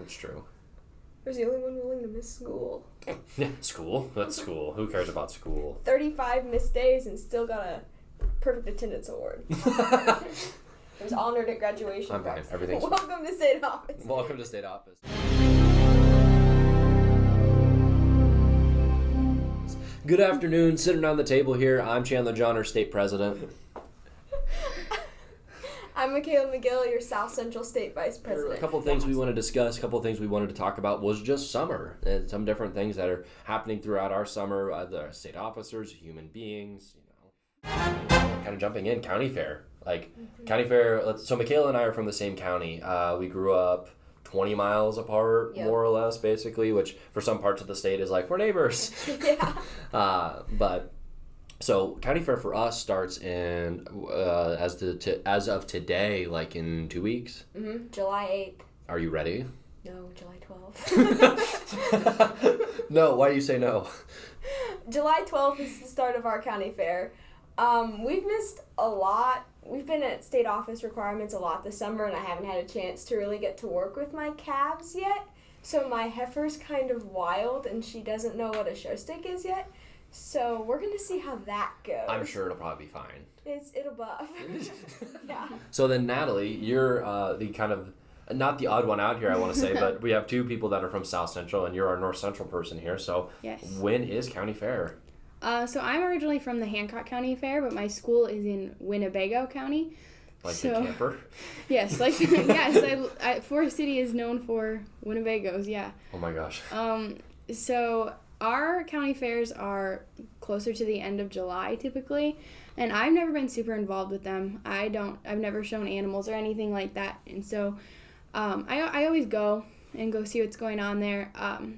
That's true. I was the only one willing to miss school. Yeah, school? That's school. Who cares about school? 35 missed days and still got a perfect attendance award. I was honored at graduation. I'm fine. Everything's fine. Welcome to State Office. Welcome to State Office. Good afternoon. Sitting around the table here, I'm Chandler Jahner, State President. I'm Mickayla McGill, your South Central State Vice President. A couple of things we want to discuss, a couple of things we wanted to talk about was just summer. And some different things that are happening throughout our summer. The state officers, human beings, kind of jumping in, county fair. County fair, so Mickayla and I are from the same county. We grew up 20 miles apart, more or less, basically, which for some parts of the state is like, we're neighbors. Yeah. So county fair for us starts in, as of today, like in 2 weeks. Mm-hmm. July 8th. Are you ready? No, July 12th. No, why do you say no? July 12th is the start of our county fair. We've missed a lot. We've been at state office requirements a lot this summer, and I haven't had a chance to really get to work with my calves yet. So my heifer's kind of wild, and she doesn't know what a show stick is yet. So we're going to see how that goes. I'm sure it'll probably be fine. It'll buff. Yeah. So then, Natalie, you're the kind of, not the odd one out here, I want to say, but we have two people that are from South Central, and you're our North Central person here. So yes. When is county fair? So I'm originally from the Hancock County Fair, but my school is in Winnebago County. Like the camper? Yes, yes. Forest City is known for Winnebagos, yeah. Oh my gosh. So our county fairs are closer to the end of July typically, and I've never been super involved with them. I've never shown animals or anything like that, and so I always go see what's going on there.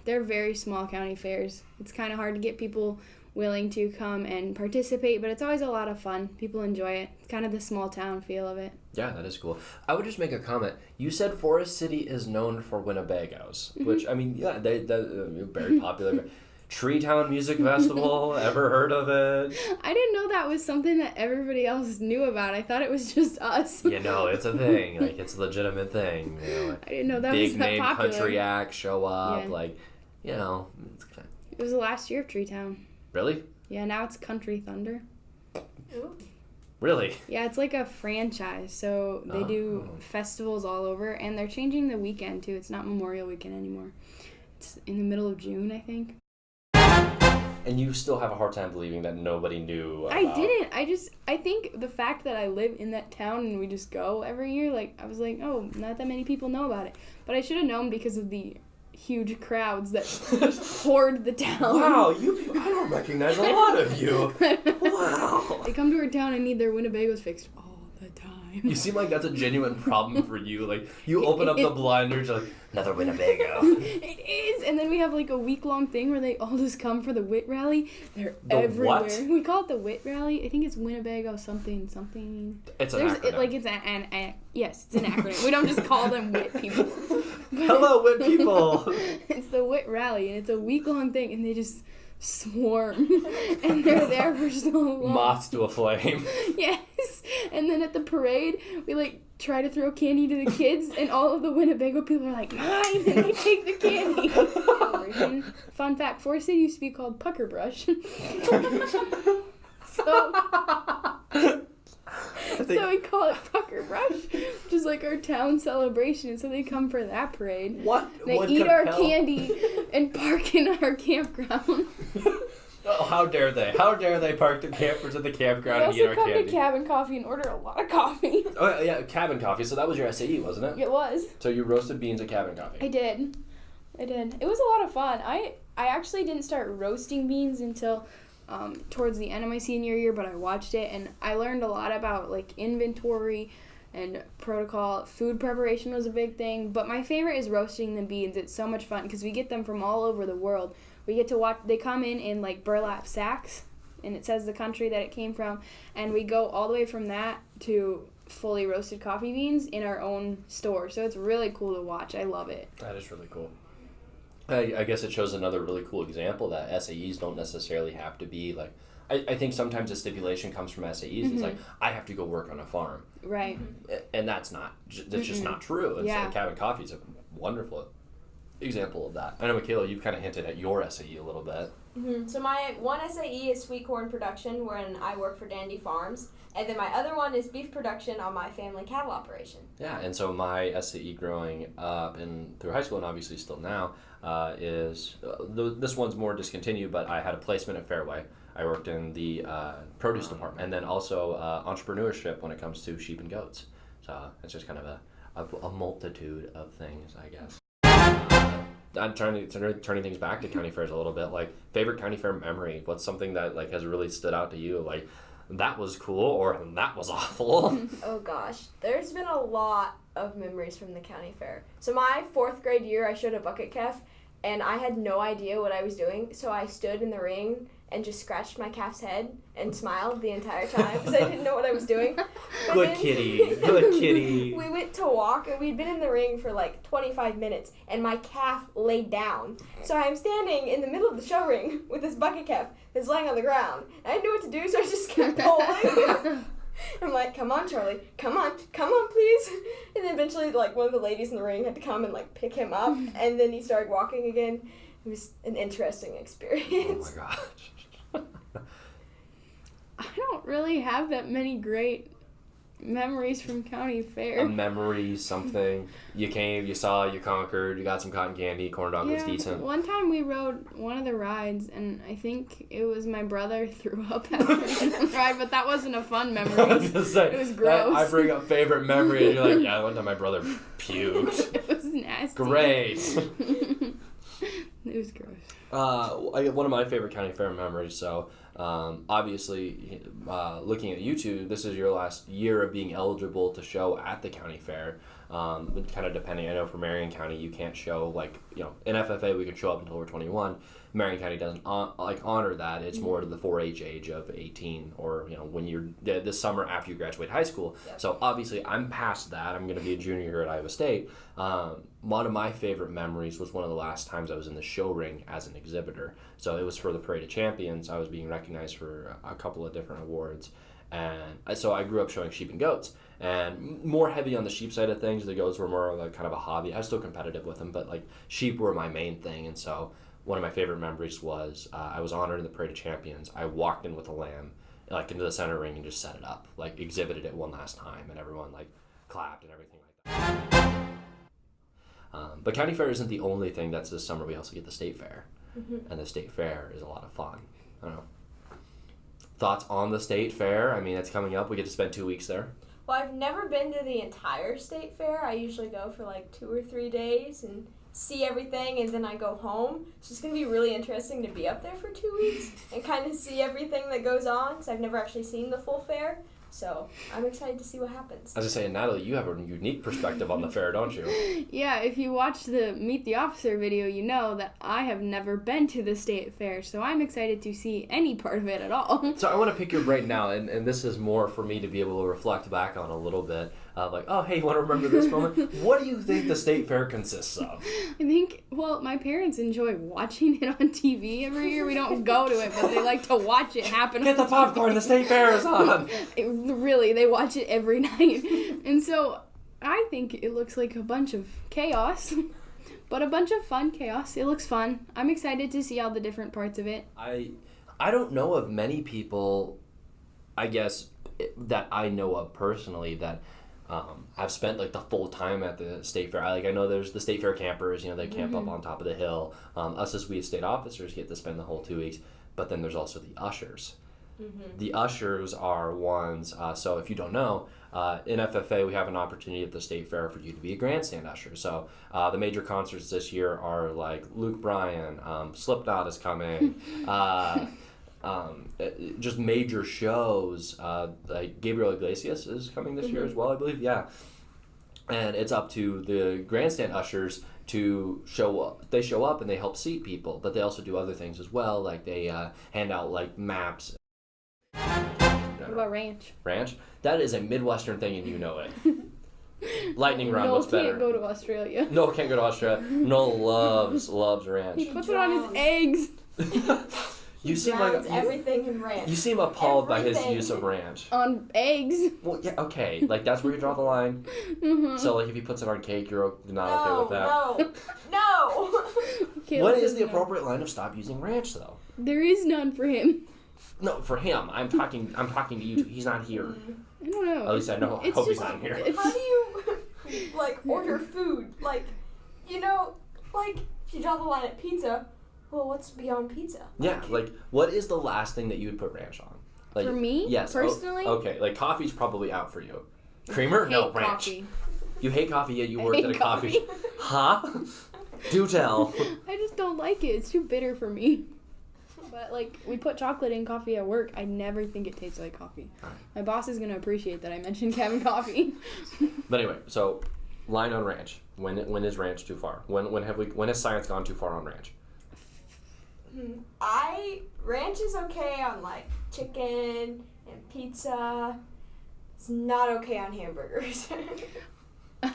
They're very small county fairs. It's kind of hard to get people willing to come and participate, but it's always a lot of fun. People enjoy it. It's kind of the small town feel of it. Yeah, that is cool. I would just make a comment. You said Forest City is known for Winnebagos, which, I mean, yeah, they're very popular. Tree Town Music Festival, ever heard of it? I didn't know that was something that everybody else knew about. I thought it was just us. It's a thing. It's a legitimate thing. I didn't know that was that big name popular. country acts show up. Yeah. It was the last year of Tree Town. Really? Yeah, now it's Country Thunder. Ooh. Really? Yeah, it's like a franchise, so they do festivals all over, and they're changing the weekend, too. It's not Memorial Weekend anymore. It's in the middle of June, I think. And you still have a hard time believing that nobody knew about... I didn't. I think the fact that I live in that town and we just go every year, I was like, oh, not that many people know about it. But I should have known because of the huge crowds that hoard the town. Wow, I don't recognize a lot of you. Wow. They come to our town and need their Winnebagos fixed all the time. You seem like that's a genuine problem for you. You open up the blinders, you're like, another Winnebago. It is. And then we have a week-long thing where they all just come for the WIT rally. They're everywhere. What? We call it the WIT rally. I think it's Winnebago something. It's an acronym. Yes, it's an acronym. We don't just call them WIT people. Hello, WIT people. It's the WIT rally, and it's a week-long thing, and they just swarm. And they're there for so long. Moths to a flame. Yes. And then at the parade, we try to throw candy to the kids, and all of the Winnebago people are like, mine, and they take the candy. Fun fact, Forest City used to be called Puckerbrush. So we call it Puckerbrush, which is our town celebration, so they come for that parade. What? They eat our candy and park in our campground. Oh, how dare they? How dare they park the campers at the campground and eat our candy? We also come to Cabin Coffee and order a lot of coffee. Oh, yeah, Cabin Coffee. So that was your SAE, wasn't it? It was. So you roasted beans at Cabin Coffee. I did. It was a lot of fun. I actually didn't start roasting beans until towards the end of my senior year, but I watched it, and I learned a lot about, inventory and protocol. Food preparation was a big thing, but my favorite is roasting the beans. It's so much fun because we get them from all over the world. We get to watch, they come in burlap sacks, and it says the country that it came from, and we go all the way from that to fully roasted coffee beans in our own store. So it's really cool to watch. I love it. That is really cool. I guess it shows another really cool example that SAEs don't necessarily have to be I think sometimes the stipulation comes from SAEs. Mm-hmm. It's I have to go work on a farm. Right. And that's just not true. Cabin Coffee is a wonderful example of that? I know, Mickayla, you've kind of hinted at your SAE a little bit. So my one SAE is sweet corn production, wherein I work for Dandy Farms, and then my other one is beef production on my family cattle operation. Yeah, and so my SAE growing up and through high school, and obviously still now, is this one's more discontinued, but I had a placement at Fairway. I worked in the produce department, and then also entrepreneurship when it comes to sheep and goats. So it's just kind of a multitude of things, I guess. I'm turning things back to county fairs a little bit. Like, favorite county fair memory? What's something that like has really stood out to you? Like, that was cool or that was awful? Oh gosh, there's been a lot of memories from the county fair. So my 4th grade year, I showed a bucket calf, and I had no idea what I was doing. So I stood in the ring and just scratched my calf's head and smiled the entire time because I didn't know what I was doing. Good kitty. We went to walk, and we'd been in the ring for like 25 minutes, and my calf laid down. So I'm standing in the middle of the show ring with this bucket calf that's laying on the ground. I didn't know what to do, so I just kept pulling. I'm like, come on, Charlie, come on, please. And then eventually, like, one of the ladies in the ring had to come and like pick him up, and then he started walking again. It was an interesting experience. Oh my gosh. I don't really have that many great memories from county fair. A memory, something. You came, you saw, you conquered, you got some cotton candy, corn dog was decent. One time we rode one of the rides, and I think it was my brother threw up after the ride, but that wasn't a fun memory. I was just saying, it was gross. I bring up favorite memory, and you're like, yeah, one time my brother puked. It was nasty. Great. It was gross. One of my favorite county fair memories, so obviously looking at you two, this is your last year of being eligible to show at the county fair. Kind of depending, I know for Marion County you can't show, like, you know, in FFA we could show up until we're 21. Marion County doesn't honor that. It's more to the 4-H age of 18, or, you know, when you're this summer after you graduate high school. Yep. So obviously I'm past that. I'm going to be a junior here at Iowa State. One of my favorite memories was one of the last times I was in the show ring as an exhibitor. So it was for the Parade of Champions. I was being recognized for a couple of different awards. And so I grew up showing sheep and goats, and more heavy on the sheep side of things. The goats were more like kind of a hobby. I was still competitive with them, but like sheep were my main thing. And so one of my favorite memories was I was honored in the Parade of Champions. I walked in with a lamb, like, into the center ring and just set it up, like exhibited it one last time, and everyone like clapped and everything like that. But county fair isn't the only thing that's this summer. We also get the state fair, and the state fair is a lot of fun. I don't know. Thoughts on the state fair? I mean, it's coming up. We get to spend 2 weeks there. Well, I've never been to the entire state fair. I usually go for like 2 or 3 days and see everything, and then I go home. So it's going to be really interesting to be up there for 2 weeks and kind of see everything that goes on, because I've never actually seen the full fair. So I'm excited to see what happens. I was just saying, Natalie, you have a unique perspective on the fair, don't you? Yeah, if you watch the Meet the Officer video, you know that I have never been to the state fair, so I'm excited to see any part of it at all. So I want to pick your brain now, and this is more for me to be able to reflect back on a little bit. Like, oh, hey, you want to remember this moment? What do you think the state fair consists of? I think, well, my parents enjoy watching it on TV every year. We don't go to it, but they like to watch it happen. Get the popcorn, the state fair is on! Really, they watch it every night. And so I think it looks like a bunch of chaos, but a bunch of fun chaos. It looks fun. I'm excited to see all the different parts of it. I don't know of many people, I guess, that I know of personally that I've spent like the full time at the state fair. I know there's the state fair campers, you know, they camp up on top of the hill. Us as we state officers get to spend the whole 2 weeks, but then there's also the ushers. The ushers are ones, so if you don't know, in FFA we have an opportunity at the state fair for you to be a grandstand usher. So the major concerts this year are like Luke Bryan, Slipknot is coming, just major shows. Like Gabriel Iglesias is coming this year as well, I believe. Yeah, and it's up to the grandstand ushers to show up. They show up and they help seat people, but they also do other things as well. Like they hand out like maps. What about ranch? Ranch? That is a Midwestern thing, and you know it. Lightning round, what's better? Noel can't go to Australia. Noel can't go to Australia. Noel loves ranch. He puts it on his eggs. You seem like everything in ranch. You seem appalled by his use of ranch. On eggs. Well, yeah, okay. Like, that's where you draw the line. So, like, if he puts it on cake, you're not okay with that. No. Caleb What is says the no. appropriate line of stop using ranch, though? There is none for him. No, for him. I'm talking to you two. He's not here. I don't know. At least I know. I It's hope he's just- not here. How do you, like, order food? Like, you know, like, if you draw the line at pizza, well, what's beyond pizza? Yeah, like, what is the last thing that you would put ranch on? Like, For me, yes, personally? okay, like, coffee's probably out for you. Creamer? No, Hate ranch. coffee. You hate coffee, yet you I worked hate at a coffee. Huh? Do tell. I just don't like it. It's too bitter for me. But, like, we put chocolate in coffee at work. I never think it tastes like coffee. Alright. My boss is going to appreciate that I mentioned having coffee. But anyway, so line on ranch. When is ranch too far? When has science gone too far on ranch? Ranch is okay on, like, chicken and pizza. It's not okay on hamburgers.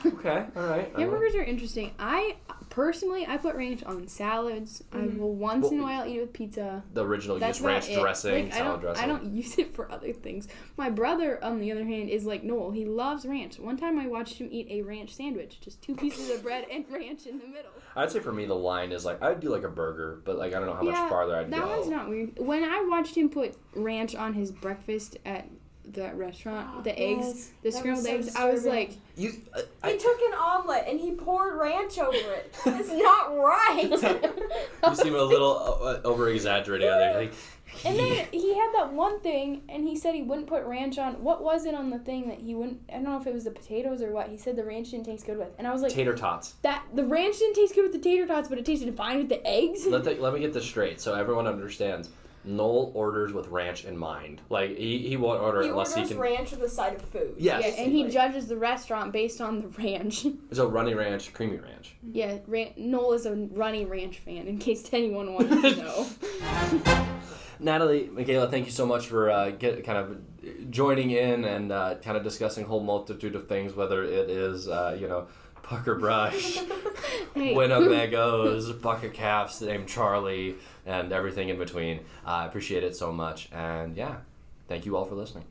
Okay, all right. Hamburgers are interesting. I put ranch on salads. I will once in a while eat it with pizza. The original That's use ranch about it. dressing, Like, salad dressing. I don't use it for other things. My brother, on the other hand, is like Noel. He loves ranch. One time I watched him eat a ranch sandwich, just 2 pieces of bread and ranch in the middle. I'd say for me the line is like I'd do like a burger, but like I don't know how much farther I'd that go. one's not weird. When I watched him put ranch on his breakfast at the restaurant, the eggs, the scrambled eggs, I was like, You, He took an omelet and he poured ranch over it. It's not right. you seem a little over exaggerating on there. Like, and then he had that one thing, and he said he wouldn't put ranch on. What was it on the thing that he wouldn't? I don't know if it was the potatoes or what. He said the ranch didn't taste good with, and I was like, tater tots. that the ranch didn't taste good with the tater tots, but it tasted fine with the eggs. Let me get this straight so everyone understands. Noel orders with ranch in mind. Like he won't order He unless he orders can. ranch with a side of food. Yes. Yeah, and he judges the restaurant based on the ranch. So runny ranch, creamy ranch. Yeah, Noel is a runny ranch fan, in case anyone wanted to know. Natalie, Mickayla, thank you so much for kind of joining in and kind of discussing a whole multitude of things, whether it is, Puckerbrush, Hey. Winnebagos, bucket calves named Charlie, and everything in between. I appreciate it so much. And yeah, thank you all for listening.